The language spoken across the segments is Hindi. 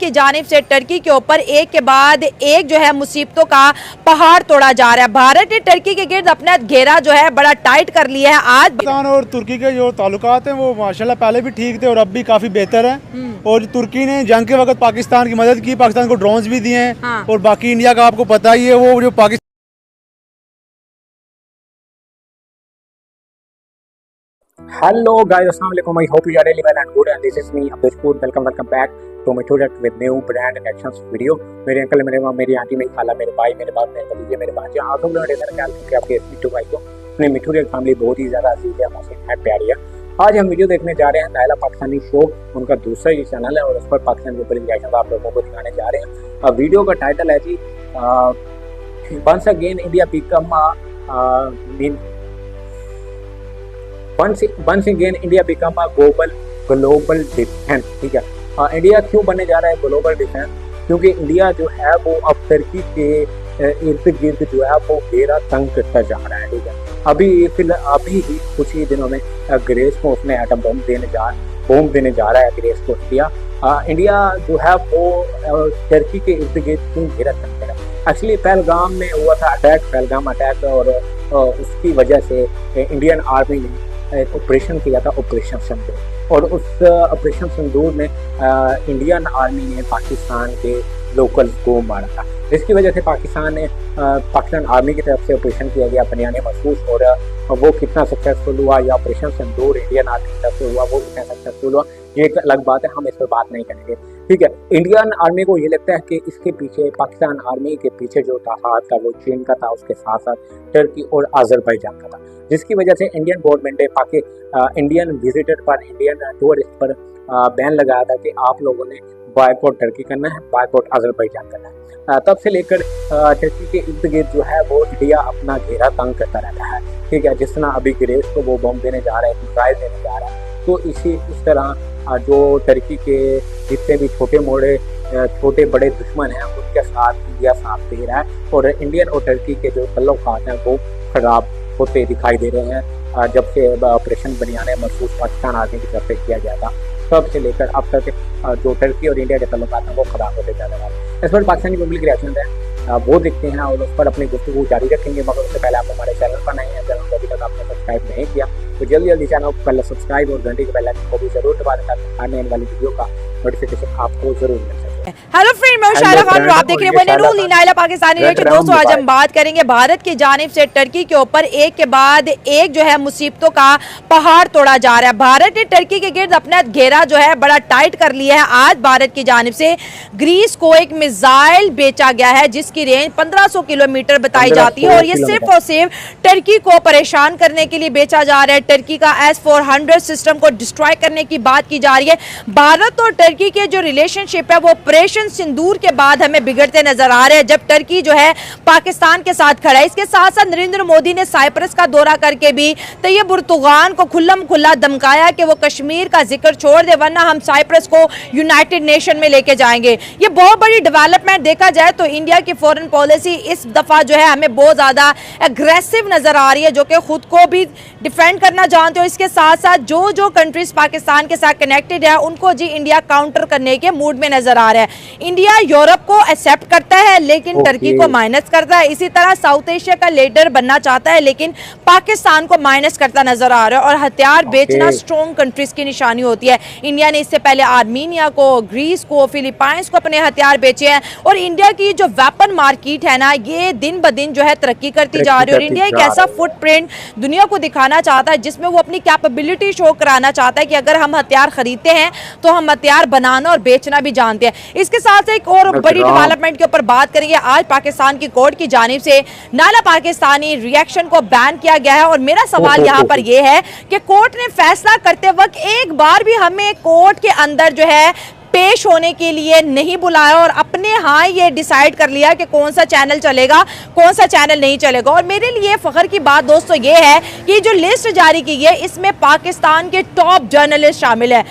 की जानिब से टर्की के ऊपर एक के बाद एक जो है मुसीबतों का पहाड़ तोड़ा जा रहा है। भारत ने टर्की के गिर्द अपना घेरा जो है बड़ा टाइट कर लिया है। आज पाकिस्तान और तुर्की के जो ताल्लुकात हैं वो माशाल्लाह पहले भी ठीक थे और अब भी काफ़ी बेहतर हैं। और तुर्की ने जंग के वक्त पाकिस्तान की मदद की, पाकिस्तान को ड्रोन्स भी दिए हैं। हाँ। और बाकी इंडिया का आपको पता ही है, वो जो Pakistan Hello guys, Assalamualaikum. I hope you are really well and good, and this is me Abdul. Welcome back to my project with new brand and actions video. मेरे अंकल, मेरी आंटी, मेरी खाला, मेरे भाई, मेरे बाप, मेरे भतीजे, मेरे भांजे, आप लोग मेरे घर ख्याल क्योंकि आपके मिट्टू भाई को अपने मिट्टू की फैमिली बहुत ही ज़्यादा अजीज है, मुझसे है, प्यारी है। आज हम वीडियो देखने जा रहे हैं नायला पाकिस्तानी शो, उनका दूसरा ये चैनल है और उस पर पाकिस्तान के ऊपर रिएक्शन आप लोगों को दिखाने जा रहे हैं। अब वीडियो का टाइटल है जी once again India become once again India become a global defence. ठीक है, इंडिया क्यों बनने जा रहा है ग्लोबल डिफेंस? क्योंकि इंडिया जो है वो अब टर्की के इर्द गिर्द जो है वो घेरा तंग करता जा रहा है। ठीक है, अभी ही कुछ ही दिनों में ग्रेस को उसने एटम बम देने जा रहा है ग्रेस को। इंडिया जो है वो टर्की के इर्द गिर्द क्यों घेरा तंग कर रहा है? एक्चुअली पहलगाम में हुआ था पहलगाम अटैक, और उसकी वजह से इंडियन आर्मी ने एक ऑपरेशन किया था, ऑपरेशन सिंदूर। और उस ऑपरेशन सिंदूर में इंडियन आर्मी ने पाकिस्तान के लोकल्स को मारा था, जिसकी वजह से पाकिस्तान आर्मी की तरफ से ऑपरेशन किया गया बनियाने महसूस हो रहा। वो कितना सक्सेसफुल हुआ या ऑपरेशन सिंदूर इंडियन आर्मी की तरफ से हुआ वो कितना सक्सेसफुल हुआ ये एक अलग बात है, हम इस पर बात नहीं करेंगे। ठीक है, इंडियन आर्मी को ये लगता है कि इसके पीछे पाकिस्तान आर्मी के पीछे जो था हाथ था वो चीन का था, उसके साथ साथ टर्की और अजरबैजान का था, जिसकी वजह से इंडियन गवर्नमेंट ने इंडियन विजिटर पर, इंडियन टूरिस्ट पर बैन लगाया था कि आप लोगों ने बायकॉट टर्की करना है, बायकॉट अजरबैजान करना है। तब से लेकर टर्की के इर्द गिर्द जो है वो इंडिया अपना घेरा तंग करता रहता है। ठीक है, जिस तरह अभी ग्रेस को वो बम देने जा रहा है, मिसाइल देने जा रहा है, तो इस तरह जो टर्की के जितने भी छोटे बड़े दुश्मन हैं उनके साथ इंडिया साथ दे रहा है। और इंडियन और टर्की के जो ताल्लुकात हैं वो खराब होते दिखाई दे रहे हैं। जब से ऑपरेशन बनियाने महसूस पाकिस्तान आर्मी की तरफ से किया गया था, तब से लेकर अब तक जो टर्की और इंडिया के ताल्लुकात हैं वो खराब होते जा रहे हैं। इस पर पाकिस्तानी पब्लिक रिएक्शन है वो देखते हैं और उस पर अपनी गुफ्तगू जारी रखेंगे। मगर उससे पहले आप हमारे चैनल पर नए हैं, चैनल को अभी तक आपने सब्सक्राइब नहीं किया तो जल्दी चैनल को पहले सब्सक्राइब और घंटे के बेल आइकन को भी जरूर दबा दें ताकि आने वाली वीडियो का नोटिफिकेशन आपको जरूर मिल सके। हेलो फ्रेंड, मैं शायरा खान, आप देख रहे हैं नायला पाकिस्तानी रिएक्शन। दोस्तों, आज हम बात करेंगे भारत की जानिब से टर्की के ऊपर एक के बाद एक जो है मुसीबतों का पहाड़ तोड़ा जा रहा है। भारत ने टर्की के गिर्द अपना घेरा जो है बड़ा टाइट कर लिया है। आज भारत की जानिब से ग्रीस को एक मिसाइल बेचा गया है जिसकी रेंज 1500 किलोमीटर बताई जाती है, और ये सिर्फ और सिर्फ टर्की को परेशान करने के लिए बेचा जा रहा है। टर्की का S-400 सिस्टम को डिस्ट्रॉय करने की बात की जा रही है। भारत और टर्की के जो रिलेशनशिप है वो ऑपरेशन सिंदूर के बाद हमें बिगड़ते नजर आ रहे हैं, जब टर्की जो है पाकिस्तान के साथ खड़ा है। इसके साथ साथ नरेंद्र मोदी ने साइप्रस का दौरा करके भी तैयब उर्दुगान को खुल्ला धमकाया कि वो कश्मीर का जिक्र छोड़ दे वरना हम साइप्रस को यूनाइटेड नेशन में लेके जाएंगे। ये बहुत बड़ी डेवलपमेंट देखा जाए तो इंडिया की फॉरेन पॉलिसी इस दफा जो है हमें बहुत ज्यादा एग्रेसिव नजर आ रही है, जो कि खुद को भी डिफेंड करना जानते हो। इसके साथ साथ जो कंट्रीज पाकिस्तान के साथ कनेक्टेड है उनको जी इंडिया काउंटर करने के मूड में नजर आ रहा है। इंडिया यूरोप को एक्सेप्ट करता है लेकिन टर्की को माइनस करता है। इसी तरह साउथ एशिया का लीडर बनना चाहता है लेकिन पाकिस्तान को माइनस करता नजर आ रहा है। और हथियार बेचना स्ट्रॉन्ग कंट्रीज की निशानी होती है। इंडिया ने इससे पहले आर्मीनिया को, ग्रीस को, फिलीपाइंस को अपने हथियार बेचे हैं। और इंडिया की जो वेपन मार्केट है ना, ये दिन ब दिन जो है तरक्की करती जा रही है। और इंडिया एक ऐसा फुटप्रिंट दुनिया को दिखाना चाहता है जिसमें वो अपनी कैपेबिलिटी शो कराना चाहता है कि अगर हम हथियार खरीदते हैं तो हम हथियार बनाना और बेचना भी जानते हैं। इसके साथ एक और बड़ी डेवलपमेंट के ऊपर बात करेंगे। आज पाकिस्तान की कोर्ट की जानिब से नायला पाकिस्तानी रिएक्शन को बैन किया गया है। और मेरा सवाल यहाँ पर यह है कि कोर्ट ने फैसला करते वक्त एक बार भी हमें कोर्ट के अंदर जो है पेश होने के लिए नहीं बुलाया और अपने हाँ ये डिसाइड कर लिया कि कौन सा चैनल चलेगा, कौन सा चैनल नहीं चलेगा। और मेरे लिए फख्र की बात दोस्तों ये है कि जो लिस्ट जारी की है इसमें पाकिस्तान के टॉप जर्नलिस्ट शामिल है।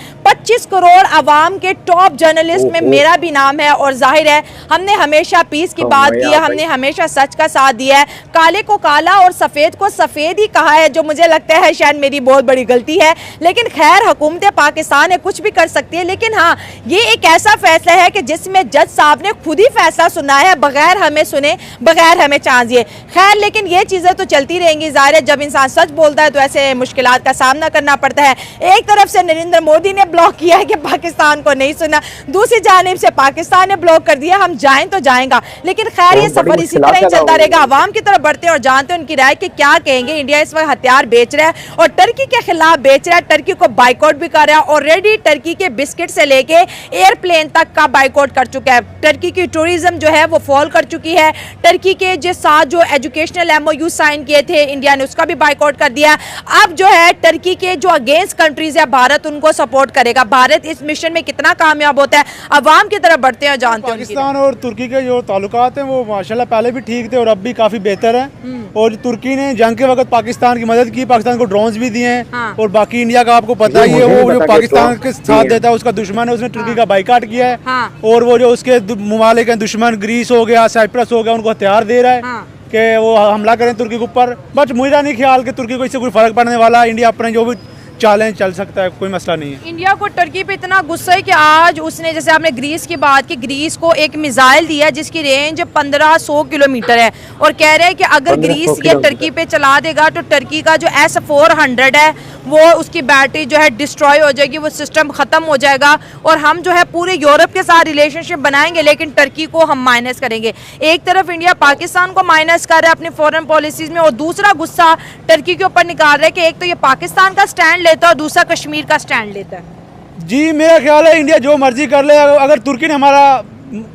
25 करोड़ आवाम के टॉप जर्नलिस्ट में मेरा भी नाम है और जाहिर है हमने हमेशा पीस की बात की है, हमने हमेशा सच का साथ दिया है, काले को काला और सफ़ेद को सफ़ेद ही कहा है, जो मुझे लगता है शायद मेरी बहुत बड़ी गलती है। लेकिन खैर हुकूमत पाकिस्तान है, कुछ भी कर सकती है। लेकिन हाँ, ये एक ऐसा फैसला है कि जिसमें जज साहब ने खुद ही फैसला सुना है, बगैर हमें सुने, बगैर हमें चांस दिए। खैर लेकिन ये चीज़ें तो चलती रहेंगी। ज़ाहिर है जब इंसान सच बोलता है तो ऐसे मुश्किलात का सामना करना पड़ता है। एक तरफ से नरेंद्र मोदी ने ब्लॉक किया है कि पाकिस्तान को नहीं सुना, दूसरी जानिब से पाकिस्तान ने ब्लॉक कर दिया हम जाएं तो जाएंगा। लेकिन खैर ये सफर इसी तरह ही चलता रहेगा। आवाम की तरफ बढ़ते हैं और जानते हैं उनकी राय कि क्या कहेंगे। इंडिया इस वक्त हथियार बेच रहा है और टर्की के खिलाफ बेच रहा है, टर्की को बाइकआउट भी कर रहा है। ऑलरेडी टर्की के बिस्किट से लेके एयरप्लेन तक का बाइकआउट कर चुका है। टर्की की टूरिज्म जो है वो फॉल कर चुकी है। टर्की के जो साथ जो एजुकेशनल MOU साइन किए थे इंडिया ने, उसका भी बाइकआउट कर दिया। अब जो है टर्की के जो अगेंस्ट कंट्रीज है भारत उनको सपोर्ट करेगा। भारत इस मिशन में कितना कामयाब होता है, अवाम की तरफ बढ़ते हैं, जानते हैं। पाकिस्तान और तुर्की के जो ताल्लुकात हैं वो माशाल्लाह पहले भी ठीक थे और अब भी काफी बेहतर है। और तुर्की ने जंग के वक्त पाकिस्तान की मदद की, पाकिस्तान को ड्रोन्स भी दिए हैं। हाँ। और बाकी इंडिया का आपको पता ही है, वो जो पाकिस्तान के साथ देता है उसका दुश्मन है, उसने तुर्की का बाइकाट किया है। हाँ। और वो जो उसके ममालिक हैं दुश्मन, ग्रीस हो गया, साइप्रस हो गया, उनको हथियार दे रहा है। हाँ। कि वो हमला करें तुर्की के ऊपर। बट मुझे नहीं ख्याल कि तुर्की को इससे कोई फर्क पड़ने वाला। इंडिया अपने जो भी चैलेंज चल सकता है, कोई मसला नहीं है। इंडिया को टर्की पे इतना गुस्सा है कि आज उसने, जैसे आपने ग्रीस की बात की, ग्रीस को एक मिसाइल दिया जिसकी रेंज 1500 किलोमीटर है और कह रहे हैं कि अगर ग्रीस ये टर्की पे चला देगा तो टर्की का जो S-400 है वो उसकी बैटरी जो है डिस्ट्रॉय हो जाएगी, वो सिस्टम ख़त्म हो जाएगा और हम जो है पूरे यूरोप के साथ रिलेशनशिप बनाएंगे लेकिन टर्की को हम माइनस करेंगे। एक तरफ इंडिया पाकिस्तान को माइनस कर रहा है अपनी फॉरेन पॉलिसीज़ में और दूसरा गुस्सा टर्की के ऊपर निकाल रहा है कि एक तो ये पाकिस्तान का स्टैंड लेता है और दूसरा कश्मीर का स्टैंड लेता है। जी मेरा ख्याल है इंडिया जो मर्जी कर ले, अगर तुर्की ने हमारा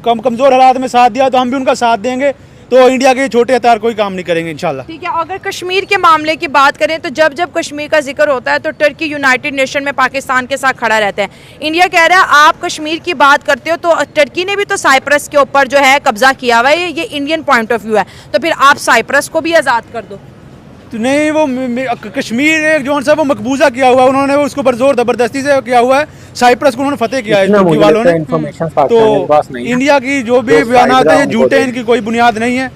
कमज़ोर हालात में साथ दिया तो हम भी उनका साथ देंगे। तो इंडिया के छोटे हथियार कोई काम नहीं करेंगे इंशाल्लाह। ठीक है, अगर कश्मीर के मामले की बात करें तो जब जब कश्मीर का जिक्र होता है तो टर्की यूनाइटेड नेशन में पाकिस्तान के साथ खड़ा रहता है। इंडिया कह रहा है आप कश्मीर की बात करते हो तो टर्की ने भी तो साइप्रस के ऊपर जो है कब्जा किया हुआ है, ये इंडियन पॉइंट ऑफ व्यू है, तो फिर आप साइप्रस को भी आज़ाद कर दो। तो नहीं, वो कश्मीर एक जो सा वो मकबूजा किया हुआ है, उन्होंने उसको पर जोर जबरदस्ती से किया हुआ है। साइप्रस को उन्होंने फतेह किया है तुर्की वालों ने। तो इंडिया की जो भी बयानात है झूठे, इनकी कोई बुनियाद नहीं है।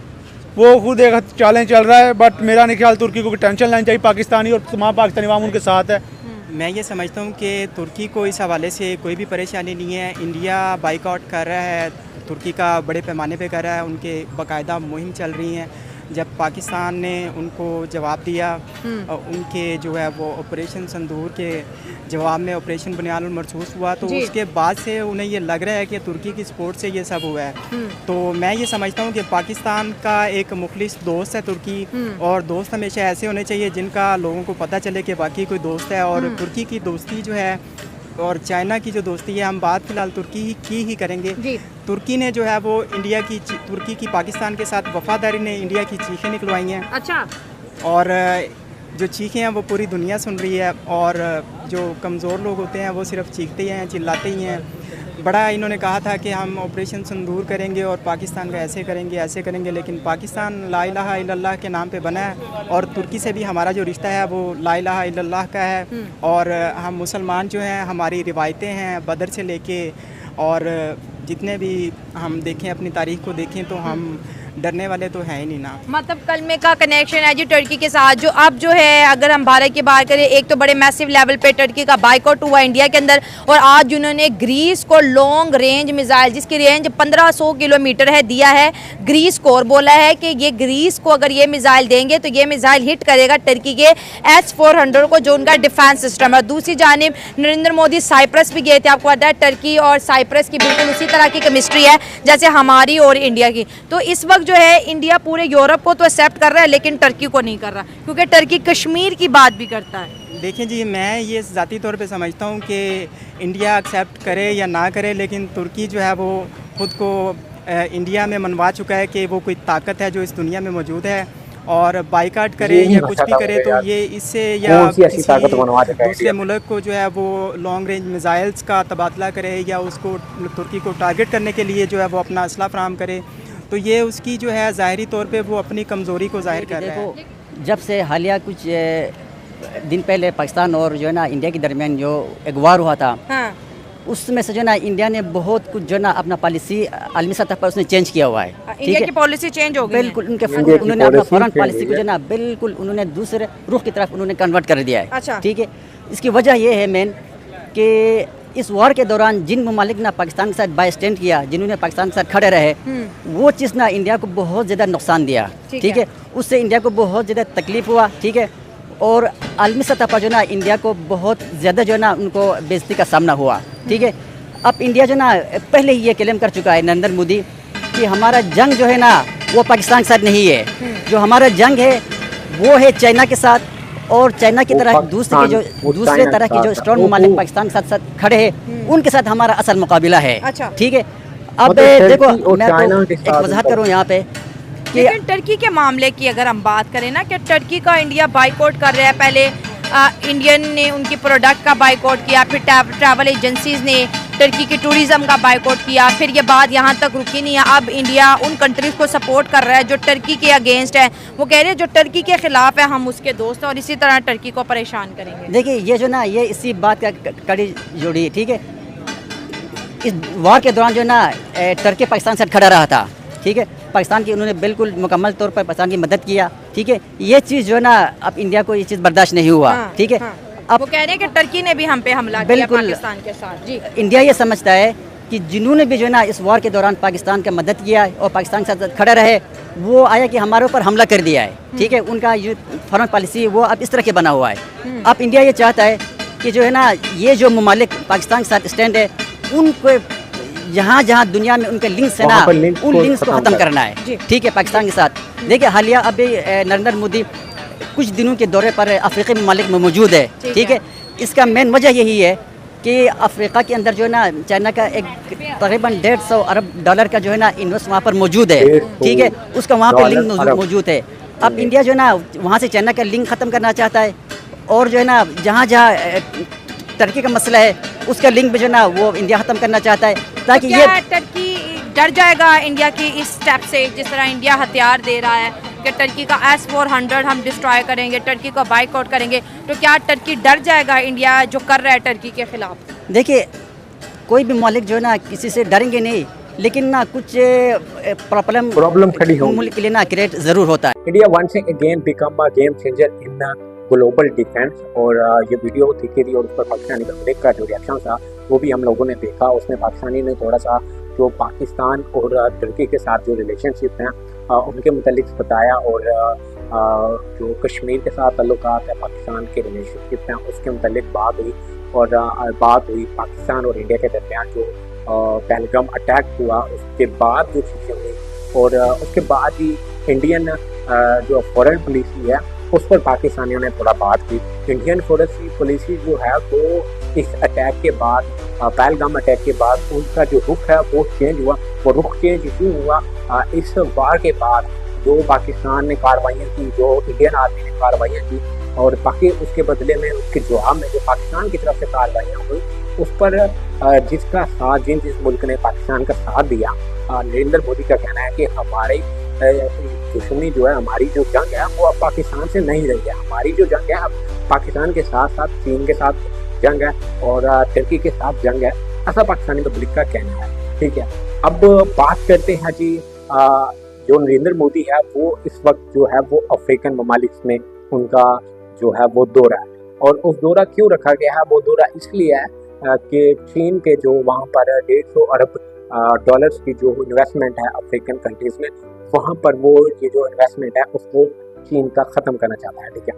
वो खुद एक चैलेंज चल रहा है। बट मेरा नहीं ख्याल तुर्की को टेंशन लेनी चाहिए, पाकिस्तानी और तमाम पाकिस्तानी अवाम उनके साथ है। मैं ये समझता हूँ कि तुर्की को इस हवाले से कोई भी परेशानी नहीं है। इंडिया बाइकआउट कर रहा है, तुर्की का बड़े पैमाने पे कर रहा है, उनके बाकायदा मुहिम चल रही हैं। जब पाकिस्तान ने उनको जवाब दिया, उनके जो है वो ऑपरेशन संदूर के जवाब में ऑपरेशन बुनियाद मरसूस हुआ, तो उसके बाद से उन्हें ये लग रहा है कि तुर्की की सपोर्ट से ये सब हुआ है। तो मैं ये समझता हूँ कि पाकिस्तान का एक मुखलिस दोस्त है तुर्की, और दोस्त हमेशा ऐसे होने चाहिए जिनका लोगों को पता चले कि वाकई कोई दोस्त है। और तुर्की की दोस्ती जो है और चाइना की जो दोस्ती है, हम बात फिलहाल तुर्की की ही करेंगे। तुर्की ने जो है वो इंडिया की, तुर्की की पाकिस्तान के साथ वफादारी ने इंडिया की चीखें निकलवाई हैं। अच्छा। और जो चीखें हैं वो पूरी दुनिया सुन रही है, और जो कमज़ोर लोग होते हैं वो सिर्फ चीखते ही हैं, चिल्लाते ही हैं। बड़ा इन्होंने कहा था कि हम ऑपरेशन संदूर करेंगे और पाकिस्तान का ऐसे करेंगे ऐसे करेंगे, लेकिन पाकिस्तान ला इलाहा इल्लल्लाह के नाम पे बना है और तुर्की से भी हमारा जो रिश्ता है वो ला इलाहा इल्लल्लाह का है। और हम मुसलमान जो हैं, हमारी रिवायतें हैं बदर से लेके, और जितने भी हम देखें अपनी तारीख़ को देखें तो हम डरने वाले तो है ही नहीं ना। मतलब कलमे का कनेक्शन है जी टर्की के साथ। जो अब जो है अगर हम भारत की बात करें, एक तो बड़े मैसिव लेवल पे टर्की का बाइकआउट हुआ इंडिया के अंदर, और आज उन्होंने ग्रीस को लॉन्ग रेंज मिसाइल जिसकी रेंज 1500 किलोमीटर है दिया है ग्रीस को, और बोला है कि ये ग्रीस को अगर ये मिसाइल देंगे तो ये मिसाइल हिट करेगा टर्की के S-400 को, जो उनका डिफेंस सिस्टम है। दूसरी जानिब नरेंद्र मोदी साइप्रस भी गए थे। आपको पता है टर्की और साइप्रस की बिल्कुल उसी तरह की केमिस्ट्री है जैसे हमारी और इंडिया की। तो इस वक्त जो है इंडिया पूरे यूरोप को तो एक्सेप्ट कर रहा है लेकिन टर्की को नहीं कर रहा, क्योंकि टर्की कश्मीर की बात भी करता है। देखिए जी, मैं ये ज़ाती तौर पे समझता हूँ कि इंडिया एक्सेप्ट करे या ना करे, लेकिन तुर्की जो है वो ख़ुद को इंडिया में मनवा चुका है कि वो कोई ताकत है जो इस दुनिया में मौजूद है, और बाइकाट करे या कुछ भी करे तो ये इससे या दूसरे मुल्क को जो है वो लॉन्ग रेंज मिसाइल्स का तबादला करे या उसको तुर्की को टारगेट करने के लिए जो है वो अपना असला फराहम करे, तो ये उसकी जो है ज़ाहिरी तौर पे वो अपनी कमज़ोरी को ज़ाहिर कर रहा है। जब से हालिया कुछ दिन पहले पाकिस्तान और जो है ना इंडिया के दरमियान जो एक वार हुआ था, उसमें से जो ना इंडिया ने बहुत कुछ जो ना अपना पॉलिसी आलमी सतह पर उसने चेंज किया हुआ है। इंडिया की पॉलिसी चेंज हो गई है। बिल्कुल इंडिया की उन्होंने अपना policy फॉरेन change पॉलिसी को हुई जो ना बिल्कुल उन्होंने दूसरे रुख की तरफ उन्होंने कन्वर्ट कर दिया है। अच्छा। ठीक है, इसकी वजह ये है मेन कि इस वॉर के दौरान जिन ममालिक ने पाकिस्तान के साथ बाय स्टैंड किया, जिन्होंने पाकिस्तान के साथ खड़े रहे, वो चीज़ ना इंडिया को बहुत ज़्यादा नुकसान दिया। ठीक है, उससे इंडिया को बहुत ज़्यादा तकलीफ हुआ। ठीक है, और आलमी सतह पर जो ना इंडिया को बहुत ज़्यादा जो है ना उनको बेइज्जती का सामना हुआ। ठीक है, अब इंडिया जो ना पहले ही ये क्लेम कर चुका है नरेंद्र मोदी कि हमारा जंग जो है ना वो पाकिस्तान के साथ नहीं है, जो हमारा जंग है वो है चाइना के साथ, और चाइना की तरह दूसरे तरह के जो स्ट्रॉन्ग ममालिक पाकिस्तान के साथ खड़े हैं उनके साथ हमारा असल मुकाबला है। अच्छा। ठीक है, अब देखो मैं तो एक वजाहत करूँ यहाँ पे कि लेकिन टर्की के मामले की अगर हम बात करें ना कि टर्की का इंडिया बाइकआउट कर रहा है, पहले इंडियन ने उनकी प्रोडक्ट का बाइकआउट किया, फिर ट्रैवल एजेंसीज ने टर्की की टूरिज्म का बाइकआउट किया, फिर ये बात यहाँ तक रुकी नहीं है। अब इंडिया उन कंट्रीज़ को सपोर्ट कर रहा है जो टर्की के अगेंस्ट है। वो कह रहे हैं जो टर्की के ख़िलाफ़ है हम उसके दोस्त हैं और इसी तरह टर्की को परेशान करेंगे। देखिए ये जो ना ये इसी बात का कड़ी जोड़ी है। ठीक है, इस वार के दौरान जो ना टर्की पाकिस्तान से खड़ा रहा था। ठीक है, पाकिस्तान की उन्होंने बिल्कुल मुकम्मल तौर पर पाकिस्तान की मदद किया। ठीक है, ये चीज़ जो है ना अब इंडिया को ये चीज़ बर्दाश्त नहीं हुआ। ठीक है, अब वो कह रहे हैं कि टर्की ने भी हम पे हमला किया पाकिस्तान के साथ। जी, इंडिया ये समझता है कि जिन्होंने भी जो है ना इस वार के दौरान पाकिस्तान की मदद किया है और पाकिस्तान के साथ खड़ा रहे, वो आया कि हमारे ऊपर हमला कर दिया है। ठीक है, उनका जो फॉरेन पॉलिसी वो अब इस तरह के बना हुआ है। अब इंडिया ये चाहता है कि जो है ना ये जो ममालिक पाकिस्तान के साथ स्टैंड है उनको जहाँ जहाँ दुनिया में उनके लिंक्स है ना उन लिंक्स को ख़त्म करना है। ठीक है, पाकिस्तान के साथ देखिए हालिया अभी नरेंद्र मोदी कुछ दिनों के दौरे पर अफ्रीकी ममालिक में मौजूद है। ठीक है, इसका मेन वजह यही है कि अफ्रीका के अंदर जो है ना चाइना का एक तकरीबन $150 अरब का जो है ना इन्वेस्ट वहाँ पर मौजूद है। ठीक है, उसका वहाँ पर लिंक मौजूद है। अब इंडिया जो है ना वहाँ से चाइना का लिंक ख़त्म करना चाहता है और जो है ना जहाँ जहाँ टर्की का मसला है उसका लिंक भी जो है ना वो इंडिया ख़त्म करना चाहता है, ताकि ये टर्की डर जाएगा इंडिया की इस स्टेप से, जिस तरह इंडिया हथियार दे रहा है कि टर्की का S-400 हम डिस्ट्रॉय करेंगे, टर्की को बाइकआउट करेंगे, तो क्या टर्की डर जाएगा इंडिया जो कर रहा है टर्की के खिलाफ? देखिए कोई भी मौलिक जो है ना किसी से डरेंगे नहीं, लेकिन ना कुछ प्रॉब्लम खड़ी हो मुल्क के लिए ना क्रिएट ज़रूर होता है। India once again become a game changer in global defence. और ये वीडियो दिखी थी और उस पर पाकिस्तानी पब्लिक का जो रिएक्शन था वो भी हम लोगों ने देखा। उसमें पाकिस्तानी ने थोड़ा सा जो पाकिस्तान और टर्की के साथ जो रिलेशनशिप हैं उनके मुतालिक बताया, और जो कश्मीर के साथ ताल्लुकात है पाकिस्तान के रिलेशनशिप हैं उसके मुतालिक बात हुई। और बात हुई पाकिस्तान और इंडिया के दरमियान जो पहलगाम अटैक हुआ उसके बाद जो चीज़ें हुई, और उसके बाद ही इंडियन जो फॉरेन पॉलिसी है उस पर पाकिस्तानियों ने थोड़ा बात की। इंडियन फॉरेन पॉलिसी जो है वो इस अटैक के बाद पहलगाम अटैक के बाद उनका जो रुख है वो चेंज हुआ। वो रुख चेंज क्यों हुआ? इस वार के बाद जो पाकिस्तान ने कार्रवाइयाँ की, जो इंडियन आर्मी ने कार्रवाइयाँ की, और बाकी उसके बदले में उसके जवाब में जो पाकिस्तान की तरफ से कार्रवाइयाँ हुई उस पर जिसका साथ जिस मुल्क ने पाकिस्तान का साथ दिया, नरेंद्र मोदी का कहना है कि हमारी दुश्मनी जो है, हमारी जो जंग है वो अब पाकिस्तान से नहीं रही है। हमारी जो जंग है अब पाकिस्तान के साथ साथ चीन के साथ जंग है और टर्की के साथ जंग है, ऐसा पाकिस्तानी पब्लिक का कहना है। ठीक है, अब बात करते हैं जी जो नरेंद्र मोदी है वो इस वक्त जो है वो अफ्रीकन ममालिक में उनका जो है वो दौरा है। और उस दौरा क्यों रखा गया है? वो दौरा इसलिए है कि चीन के जो वहाँ पर $150 अरब की जो इन्वेस्टमेंट है अफ्रीकन कंट्रीज में, वहाँ पर वो ये जो इन्वेस्टमेंट है उसको चीन का ख़त्म करना चाहता है। ठीक है,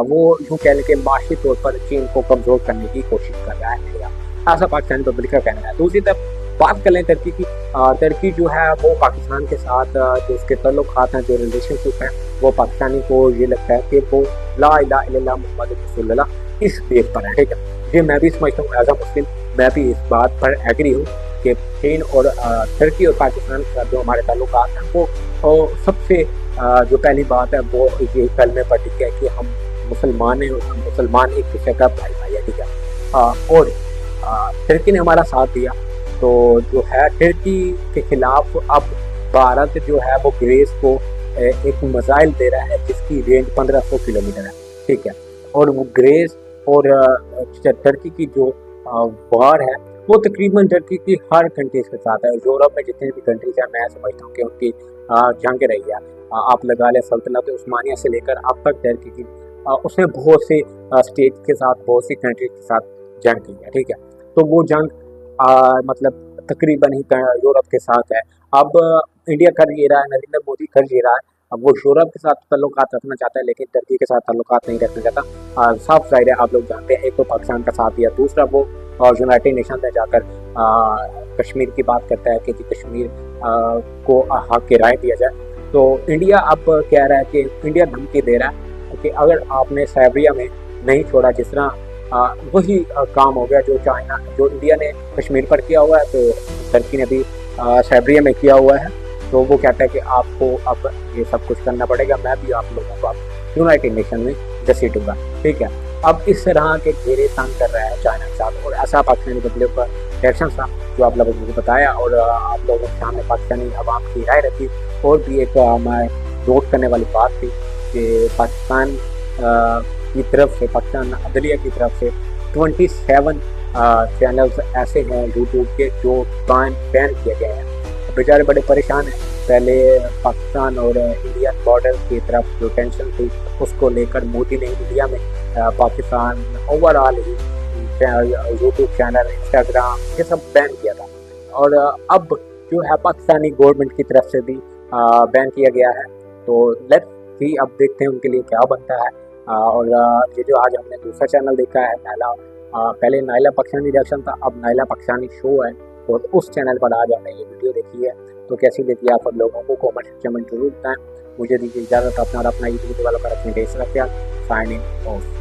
वो यूँ कह लें कि माशी तौर पर चीन को कमज़ोर करने की कोशिश कर रहा है, ऐसा पाकिस्तानी पब्लिक का कहना है। दूसरी तरफ बात कर लें टर्की की, टर्की जो है वो पाकिस्तान के साथ जो उसके तल्लुक़ात हैं, जो रिलेशनशिप हैं, वो पाकिस्तानी को ये लगता है कि वो ला इलाहा इल्लल्लाह मुहम्मद रसूलुल्लाह इस बेस पर है। ठीक है, ये मैं भी समझता हूँ, एज अ मुस्लिम मैं भी इस बात पर एग्री हूँ कि चीन और टर्की और पाकिस्तान के साथ जो हमारे ताल्लुकात हैं वो सबसे जो पहली बात है वो ये कलमे पर टिके है कि हम मुसलमान हैं और हम मुसलमान एक दूसरे का भाई भाई है। ठीक है, और टर्की ने हमारा साथ दिया, तो जो है टर्की के खिलाफ अब भारत जो है वो ग्रेस को एक मिसाइल दे रहा है जिसकी रेंज 1500 किलोमीटर है। ठीक है, और वो ग्रेस और टर्की की जो वार है वो तकरीबन टर्की की हर कंट्रीज के साथ है। यूरोप में जितने भी कंट्रीज हैं, मैं समझता हूँ कि उनकी जंग रही है। आप लगा लें सल्तनत उस्मानिया से लेकर अब तक टर्की की उसने बहुत से स्टेट के साथ, बहुत सी कंट्रीज के साथ जंग की है, ठीक है। तो वो जंग मतलब तकरीबन ही यूरोप के साथ है। अब इंडिया कर ये रहा है, नरेंद्र मोदी कर ये रहा है, अब वो यूरोप के साथ ताल्लुकात रखना चाहता है लेकिन टर्की के साथ ताल्लुकात नहीं रखना चाहता। साफ जाहिर है, आप लोग जानते हैं, एक तो पाकिस्तान का साथ दिया, दूसरा वो यूनाइटेड नेशन में जाकर कश्मीर की बात करता है कि जी कश्मीर को हक के राय दिया जाए। तो इंडिया अब कह रहा है कि इंडिया धमकी दे रहा है कि अगर आपने साइबरिया में नहीं छोड़ा, जिस तरह वही काम हो गया जो चाइना, जो इंडिया ने कश्मीर पर किया हुआ है, तो टर्की ने भी साइबरिया में किया हुआ है। तो वो कहता है कि आपको अब ये सब कुछ करना पड़ेगा, मैं भी आप लोगों को अब यूनाइटेड नेशन में घसीटूंगा, ठीक है। अब इस तरह के घेरे तंग कर रहा है चाइना के साथ, और ऐसा पाकिस्तानी बदले पर रिएक्शन था जो आप लोगों को बताया, और आप लोगों के सामने पाकिस्तानी अवाम की राय रखी। और भी एक मैं नोट करने वाली बात थी कि पाकिस्तान की तरफ से, पाकिस्तान अदलिया की तरफ से 27 चैनल्स ऐसे हैं यूट्यूब के जो बैन किए गए हैं। बेचारे बड़े परेशान हैं। पहले पाकिस्तान और इंडियन बॉर्डर की तरफ जो टेंशन थी उसको लेकर मोदी ने इंडिया में पाकिस्तान ओवरऑल ही यूट्यूब चैनल, इंस्टाग्राम, ये सब बैन किया था। और अब जो है पाकिस्तानी गवर्नमेंट की तरफ से भी बैन किया गया है। तो लेट्स सी, अब देखते हैं उनके लिए क्या बनता है। और ये जो आज हमने दूसरा चैनल देखा है नायला, पहले नायला पाकिस्तानी रिएक्शन था, अब नायला पाकिस्तानी शो है, और उस चैनल पर आज हमने ये वीडियो देखी है। तो कैसी लगी आप लोगों को कमेंट सेक्शन में जरूर बताएं। मुझे दीजिए इजाज़त, अपना यूट्यूब वालों का रखें ढेर सारा ख्याल। Signing off.